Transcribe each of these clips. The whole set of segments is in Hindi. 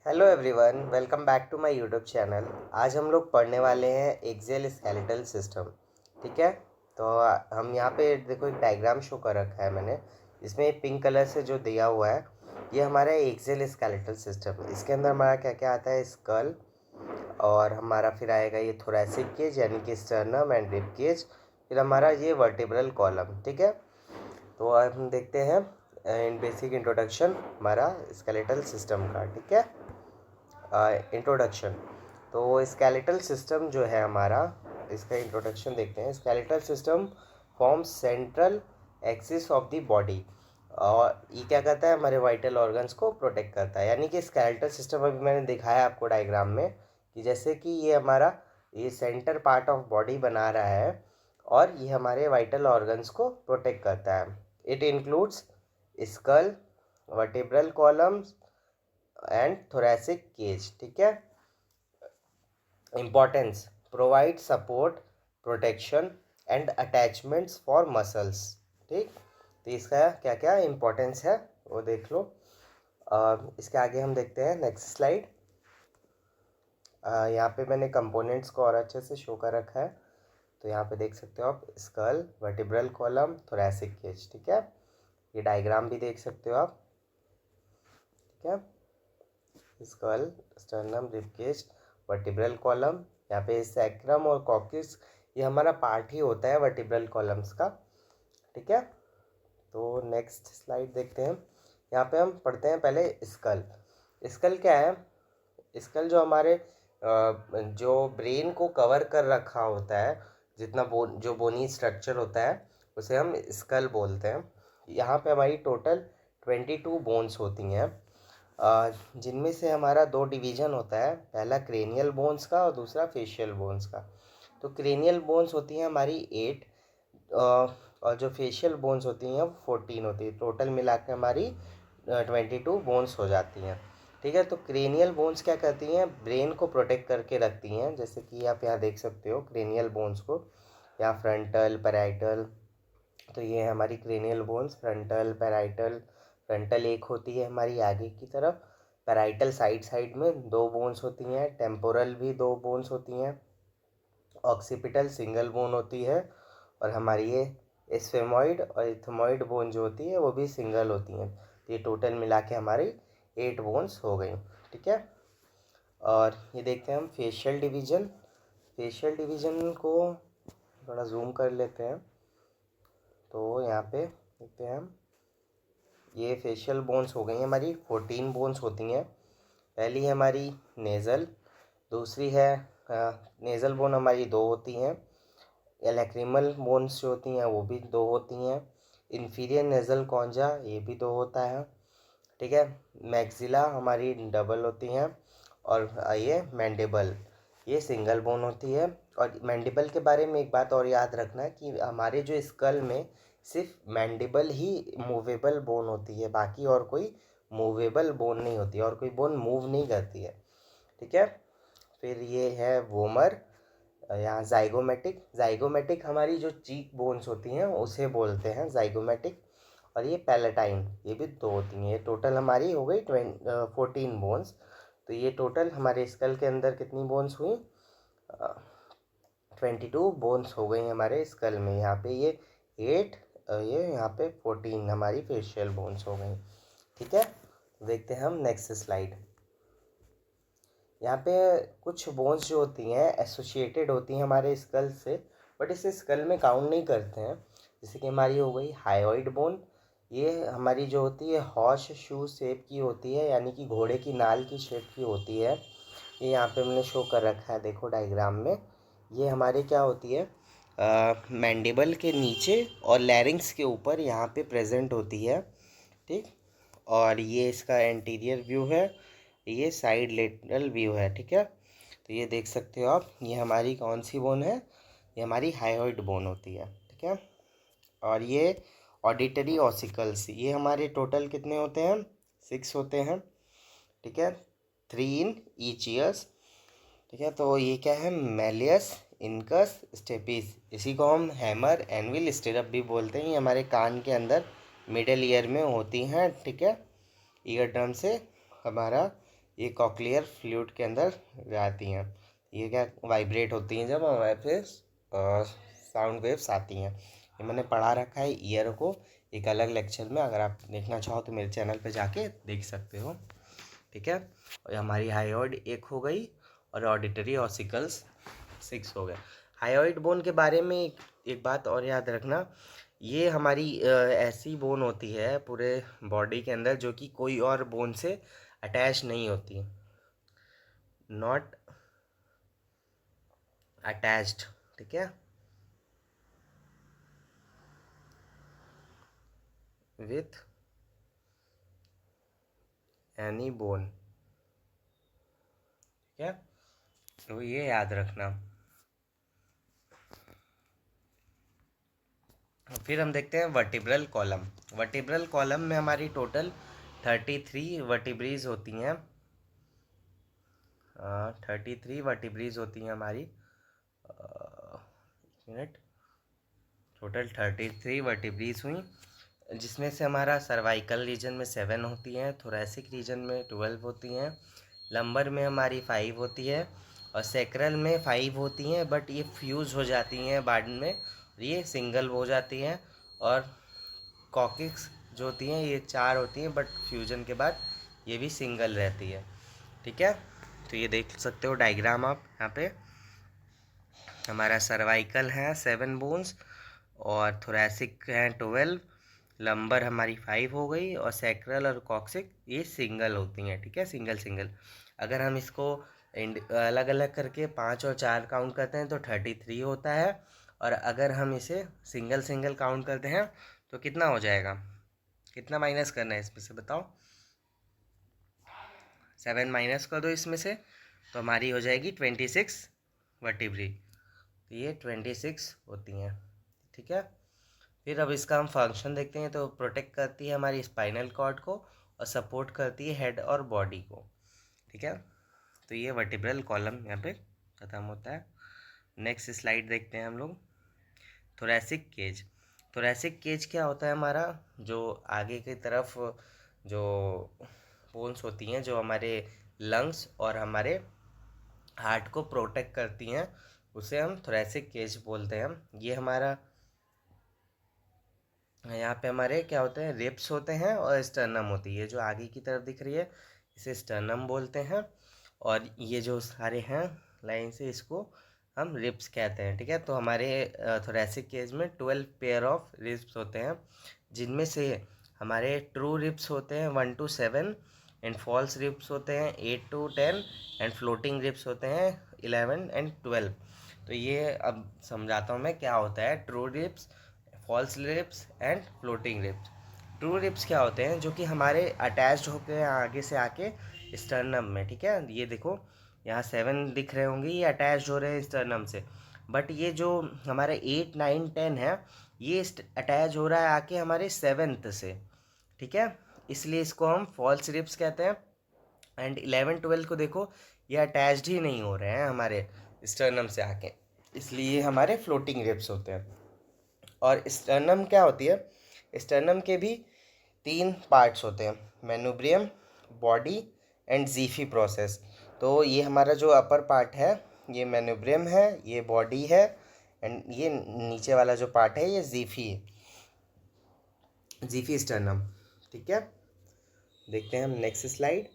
Hello everyone, welcome back to my YouTube channel. आज हम लोग पढ़ने वाले हैं एक्सियल स्केलेटल सिस्टम। ठीक है, तो हम यहाँ पे देखो एक डायग्राम शो कर रखा है मैंने। इसमें पिंक कलर से जो दिया हुआ है ये हमारा एक्सियल स्केलेटल सिस्टम। इसके अंदर हमारा क्या क्या आता है, स्कल, और हमारा फिर आएगा ये थोरैसिक केज यानी कि स्टर्नम एंड रिब केज, फिर हमारा ये वर्टिब्रल कॉलम। ठीक है, तो अब हम देखते हैं इन बेसिक इंट्रोडक्शन हमारा स्केलेटल सिस्टम का। ठीक है, इंट्रोडक्शन। तो स्केलेटल सिस्टम जो है हमारा, इसका इंट्रोडक्शन देखते हैं। Skeletal system forms central axis of the body, और ये क्या करता है, हमारे वाइटल ऑर्गन्स को प्रोटेक्ट करता है। यानी कि स्केलेटल सिस्टम अभी मैंने दिखाया आपको डायग्राम में कि जैसे कि ये हमारा ये सेंटर पार्ट ऑफ बॉडी बना रहा है और ये हमारे वाइटल ऑर्गन्स को प्रोटेक्ट करता है। It includes skull, vertebral columns and thoracic cage. ठीक है, importance, provide support, protection and attachments for muscles. ठीक, तो इसका क्या क्या इम्पोर्टेंस है वो देख लो। इसके आगे हम देखते हैं नेक्स्ट स्लाइड। यहाँ पे मैंने कंपोनेंट्स को और अच्छे से शो कर रखा है। तो यहाँ पे देख सकते हो आप, skull, vertebral column, thoracic cage. ठीक है, ये डायग्राम भी देख सकते हो आप। ठीक है, skull, sternum, rib cage, vertebral column, यहाँ पे सैक्रम और कॉक्सिस, ये हमारा पार्ट ही होता है वर्टिब्रल कॉलम्स का। ठीक है, तो नेक्स्ट स्लाइड देखते हैं। यहाँ पे हम पढ़ते हैं पहले स्कल। स्कल क्या है, स्कल जो हमारे जो ब्रेन को कवर कर रखा होता है, जितना जो बोनी स्ट्रक्चर होता है उसे हम स्कल बोलते हैं। यहाँ पे हमारी टोटल 22 बोन्स होती हैं, जिनमें से हमारा दो डिवीज़न होता है, पहला क्रेनियल बोन्स का और दूसरा फेशियल बोन्स का। तो क्रेनियल बोन्स होती हैं हमारी 8, और जो फेशियल बोन्स होती हैं 14 होती है। टोटल मिला के हमारी 22 बोन्स हो जाती हैं। ठीक है, तो क्रेनियल बोन्स क्या करती हैं, ब्रेन को प्रोटेक्ट करके रखती हैं। जैसे कि आप यहाँ देख सकते हो क्रेनियल बोन्स को, यहाँ फ्रंटल, पैराइटल। तो ये है हमारी cranial bones, frontal, parietal. Frontal एक होती है हमारी आगे की तरफ, पैराइटल साइड साइड में दो बोन्स होती हैं, टेम्पोरल भी दो बोन्स होती हैं, ऑक्सीपिटल सिंगल बोन होती है, और हमारी ये स्फेमॉइड और इथमॉइड बोन जो होती है वो भी सिंगल होती हैं। तो ये टोटल मिला के हमारी 8 बोन्स हो गई। ठीक है, और ये देखते हैं हम फेशियल डिवीज़न। फेशियल डिवीज़न को थोड़ा जूम कर लेते हैं। तो यहाँ पे देखते हैं हम, ये फेशियल बोन्स हो गई हमारी 14 बोन्स होती हैं। पहली है हमारी नेज़ल, दूसरी है नेज़ल बोन हमारी 2 होती हैं। लैक्रिमल बोन्स जो होती हैं वो भी 2 होती हैं। इन्फीरियर नेज़ल कॉन्जा ये भी 2 होता है। ठीक है, मैक्सिला हमारी डबल होती हैं, और ये मैंडिबल ये सिंगल बोन होती है। और मैंडिबल के बारे में एक बात और याद रखना कि हमारे जो स्कल में सिर्फ मैंडिबल ही मूवेबल बोन होती है, बाकी और कोई मूवेबल बोन नहीं होती, और कोई बोन मूव नहीं करती है। ठीक है, फिर ये है वोमर, यहाँ जाइगोमेटिक। जाइगोमेटिक हमारी जो चीक बोन्स होती हैं उसे बोलते हैं जाइगोमेटिक। और ये पैलेटाइन, ये भी 2 होती हैं। ये टोटल हमारी हो गई 14 बोन्स। तो ये टोटल हमारे स्कल के अंदर कितनी बोन्स हुई, 22 बोन्स हो गई हमारे स्कल में। यहाँ पे ये 8, ये यहाँ पे 14 हमारी फेशियल बोन्स हो गई। ठीक है, देखते हैं हम नेक्स्ट स्लाइड। यहाँ पे कुछ बोन्स जो होती हैं एसोसिएटेड होती हैं हमारे स्कल से, बट इसे स्कल में काउंट नहीं करते हैं। जैसे कि हमारी हो गई हायोइड बोन, ये हमारी जो होती है हॉर्स शू शेप की होती है, यानी कि घोड़े की नाल की शेप की होती है। ये यहाँ पे मैंने शो कर रखा है, देखो डायग्राम में। ये हमारी क्या होती है, मैंडिबल के नीचे और लैरिंग्स के ऊपर यहाँ पे प्रेजेंट होती है। ठीक, और ये इसका एंटीरियर व्यू है, ये साइड लेटरल व्यू है। ठीक है, तो ये देख सकते हो आप, ये हमारी कौन सी बोन है, ये हमारी हायोइड बोन होती है। ठीक है, और ये ऑडिटरी ऑसिकल्स, ये हमारे टोटल कितने होते हैं, 6 होते हैं। ठीक है, 3 इन ईच ईयर्स। ठीक है, तो ये क्या है, मैलियस, इनकस, स्टेपिस। इसी को हम हैमर, एनविल, स्टिरअप भी बोलते हैं। ये हमारे कान के अंदर मिडल ईयर में होती हैं। ठीक है, ईयर ड्रम से हमारा ये कॉक्लियर फ्लूइड के अंदर जाती हैं। ये क्या वाइब्रेट होती हैं जब हमारे पे साउंड वेव्स आती हैं। ये मैंने पढ़ा रखा है ईयर को एक अलग लेक्चर में, अगर आप देखना चाहो तो मेरे चैनल पे जाके देख सकते हो। ठीक है, और हमारी हाइयोइड एक हो गई और ऑडिटरी ऑसिकल्स 6 हो गए। हाइयोइड बोन के बारे में एक बात और याद रखना, ये हमारी ऐसी बोन होती है पूरे बॉडी के अंदर जो कि कोई और बोन से अटैच नहीं होती, नॉट अटैच्ड। ठीक है, विथ एनी बोन। ठीक है, तो ये याद रखना। फिर हम देखते हैं वर्टिब्रल कॉलम। वर्टिब्रल कॉलम में हमारी टोटल 33 वर्टिब्रीज होती हैं। 33 वर्टिब्रीज होती हैं हमारी। मिनट, टोटल 33 वर्टिब्रीज हुई, जिसमें से हमारा सर्वाइकल रीजन में 7 होती हैं, थोरैसिक रीजन में 12 होती हैं, लंबर में हमारी 5 होती है और सैक्रल में 5 होती हैं, बट ये फ्यूज़ हो जाती हैं बाद में, ये सिंगल हो जाती हैं। और कॉकिक्स जो होती हैं ये 4 होती हैं, बट फ्यूजन के बाद ये भी सिंगल रहती है। ठीक है, तो ये देख सकते हो डायग्राम आप यहाँ पे। हमारा सर्वाइकल है 7 बोन्स और थोरैसिक है 12, लंबर हमारी 5 हो गई और सैक्रल और कॉक्सिक ये सिंगल होती हैं। ठीक है, सिंगल सिंगल। अगर हम इसको अलग अलग करके 5 और 4 काउंट करते हैं तो 33 होता है, और अगर हम इसे सिंगल सिंगल काउंट करते हैं तो कितना हो जाएगा? कितना माइनस करना है इसमें से बताओ? 7 माइनस कर दो इसमें से तो हमारी हो जाएगी 26 वर्टिब्री। तो ये 26 होती हैं। ठीक है, फिर अब इसका हम फंक्शन देखते हैं। तो प्रोटेक्ट करती है हमारी स्पाइनल कॉर्ड को और सपोर्ट करती है हेड और बॉडी को। ठीक है, तो ये वर्टिब्रल कॉलम यहाँ पे ख़त्म होता है। नेक्स्ट स्लाइड देखते हैं हम लोग। Thoracic cage. थोरैसिक केज क्या होता है? हमारा जो आगे की तरफ जो बोन्स होती हैं जो हमारे लंग्स और हमारे हार्ट को प्रोटेक्ट करती हैं, उसे हम थोरैसिक केज बोलते हैं। ये हमारा यहाँ पे हमारे क्या होते हैं? रिब्स होते हैं और स्टर्नम होती है। जो आगे की तरफ दिख रही है इसे स्टर्नम बोलते हैं, और ये जो सारे हैं लाइन से इसको हम रिब्स कहते हैं। ठीक है, तो हमारे थोरैसिक केज में 12 पेयर ऑफ रिब्स होते हैं, जिनमें से हमारे ट्रू रिब्स होते हैं 1 to 7 एंड फॉल्स रिब्स होते हैं 8 to 10 एंड फ्लोटिंग रिब्स होते हैं 11 and 12। तो ये अब समझाता हूँ मैं क्या होता है true ribs, false ribs and floating ribs. True ribs क्या होते हैं? जो कि हमारे अटैच्ड होकर आगे से आके स्टर्नम में। ठीक है, ये देखो यहाँ 7 दिख रहे होंगे, ये अटैच हो रहे हैं स्टर्नम से, बट ये जो हमारे 8, 9, 10 है ये अटैच हो रहा है आके हमारे 7th से। ठीक है, इसलिए इसको हम फॉल्स रिब्स कहते हैं। एंड 11, 12 को देखो ये अटैच्ड ही नहीं हो रहे हैं हमारे स्टर्नम से आके, इसलिए हमारे फ्लोटिंग रिब्स होते हैं। और स्टर्नम क्या होती है? स्टर्नम के भी 3 पार्ट्स होते हैं, मेनुब्रियम, बॉडी एंड जीफी प्रोसेस। तो ये हमारा जो अपर पार्ट है ये मेनुब्रियम है, ये बॉडी है, एंड ये नीचे वाला जो पार्ट है ये जीफी है, जीफी स्टर्नम। ठीक है, देखते हैं हम next slide.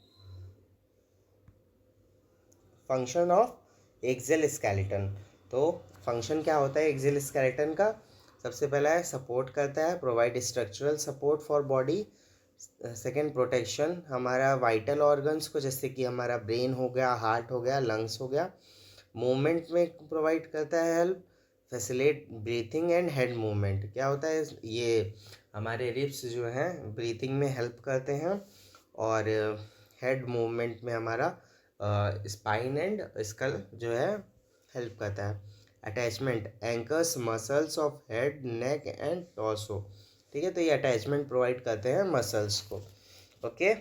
Function of axial skeleton. तो फंक्शन क्या होता है एक्सेल स्केलेटन का? सबसे पहला है सपोर्ट करता है, provide structural support for body. Second, protection हमारा वाइटल ऑर्गन्स को, जैसे कि हमारा ब्रेन हो गया, हार्ट हो गया, लंग्स हो गया। मूवमेंट में प्रोवाइड करता है help, facilitate breathing and head movement. क्या होता है? ये हमारे रिब्स जो हैं ब्रीथिंग में हेल्प करते हैं, और हेड मूवमेंट में हमारा स्पाइन एंड स्कल जो है हेल्प करता है। Attachment anchors muscles of head, neck and torso. ठीक है, तो ये अटैचमेंट प्रोवाइड करते हैं मसल्स को। ओके,